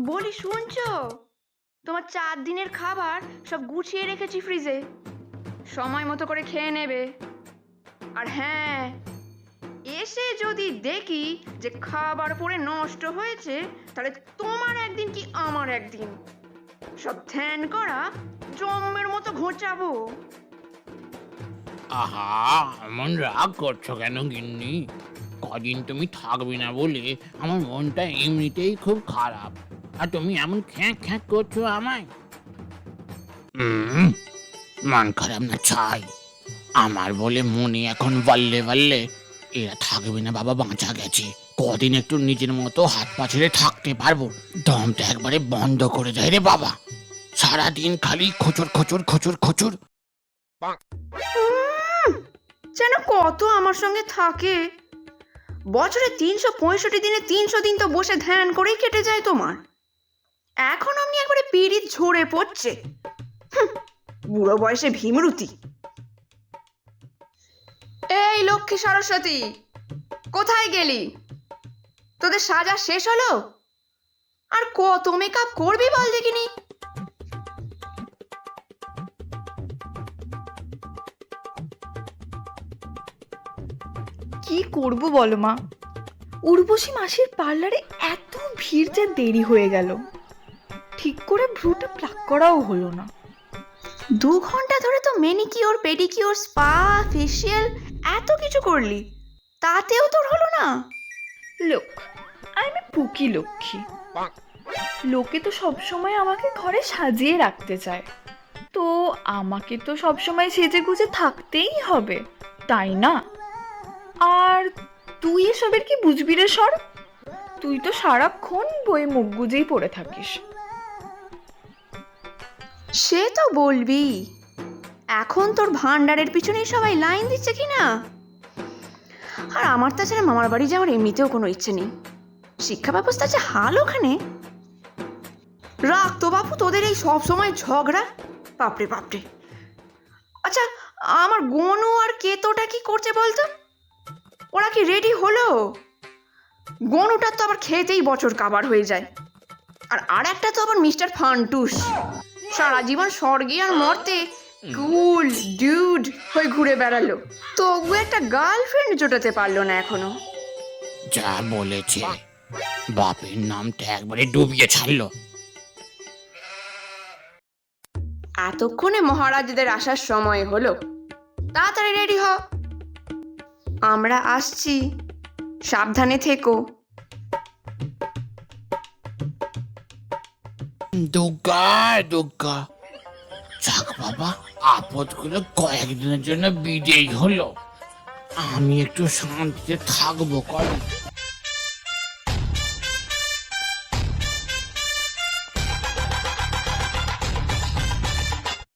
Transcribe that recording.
বলি শুনছো? তোমার 4 দিনের খাবার সব গুছিয়ে রেখেছি ফ্রিজে, সময় মতো করে খেয়ে নেবে। আর হ্যাঁ, এসে যদি দেখি যে খাবার পড়ে নষ্ট হয়েছে, তাহলে তোমার একদিন কি আমার একদিন সব ধ্যান করা জম্মের মতো ঘোচাবো। আহা, এমন রাগ করছো কেন গিন্নি? কদিন তুমি থাকবে না বলে আমার মনটা এমনিতেই খুব খারাপ, আর তুমি এমন খ্যাঁক খ্যাঁক করছো আমায়। মন খারাপ না চাই, আমার বলে মনে এখন বাল্লে বাল্লে এরা থাকবে না বাবা, বাঁচা গেছে। কদিন একটু নিজের মতো হাত পা ছেড়ে থাকতে পারবো, দমটা একবারে বন্ধ করে দেয় রে বাবা। সারাদিন খালি খোঁচর খোঁচর খোঁচর খোঁচর। যেন কত আমার সঙ্গে থাকে। বছরে 365 দিনে 300 দিন তো বসে ধ্যান করেই কেটে যায় তোমার। এখন আমি একবারে পিড়িত ঝরে পড়ছে। বুড়ো বয়সে ভীমরুতি। এই লক্ষ্মী সরস্বতী, কোথায় গেলি? তোদের সাজা শেষ হলো? আর কত মেকআপ করবি বল দেখিনি। কি করব বলো মা, উর্বশী মাসির পার্লারে এত ভিড় যে দেরি হয়ে গেল, ঠিক করে ভ্রুটা প্লাক করাও হলো না। 2 ঘন্টা ধরে তো ম্যানিকিওর, পেডিকিওর, স্পা, ফেসিয়াল এত কিছু করলি, তাতেও তোর হলো না? লোক, আমি পুকি লক্ষ্মী। লোকে তো সবসময় আমাকে ঘরে সাজিয়ে রাখতে চায়, তো আমাকে তো সবসময় সেজে গুজে থাকতেই হবে, তাই না? আর তুই এসবের কি বুঝবি রে সর? তুই তো সারাক্ষণ বইয়ে মুখ গুজেই পড়ে থাকিস। সে তো বলবি, এখন তোর ভান্ডারের পিছনেই সবাই লাইন দিচ্ছে কি না। আর আমার তাছাড়া মামার বাড়ি যাওয়ার এমনিতেও কোনো ইচ্ছে নেই। শিক্ষা ব্যবস্থা যে হাল ওখানে। রাখ তো বাপু তোদের এই সব সময় ঝগড়া, বাপরে বাপরে। আচ্ছা, আমার গনু আর কেতোটা কি করছে বলতো? ওরা কি রেডি হলো? গনুটার তো আবার খেতেই বছর কাবার হয়ে যায়, আর একটা তো আবার মিস্টার ফান্টুস, সারা জীবন স্বর্গে আর মর্তে কুল ডিউড হয়ে ঘুরে বেড়ালো, তবু একটা গার্লফ্রেন্ড জোটাতে পারলো না এখনো। যা বলেছে, বাপের নামটা একবারে ডুবিয়ে ছাড়লো। এতক্ষণে মহারাজদের আসার সময় হলো, তাড়াতাড়ি রেডি হ, আমরা আসছি, সাবধানে থেকো। দুর্গা দুর্গা, যাক বাবা, আপদগুলো কয়েকদিনের জন্য বিদেয় হলো, আমি একটু শান্তিতে থাকবো কদিন।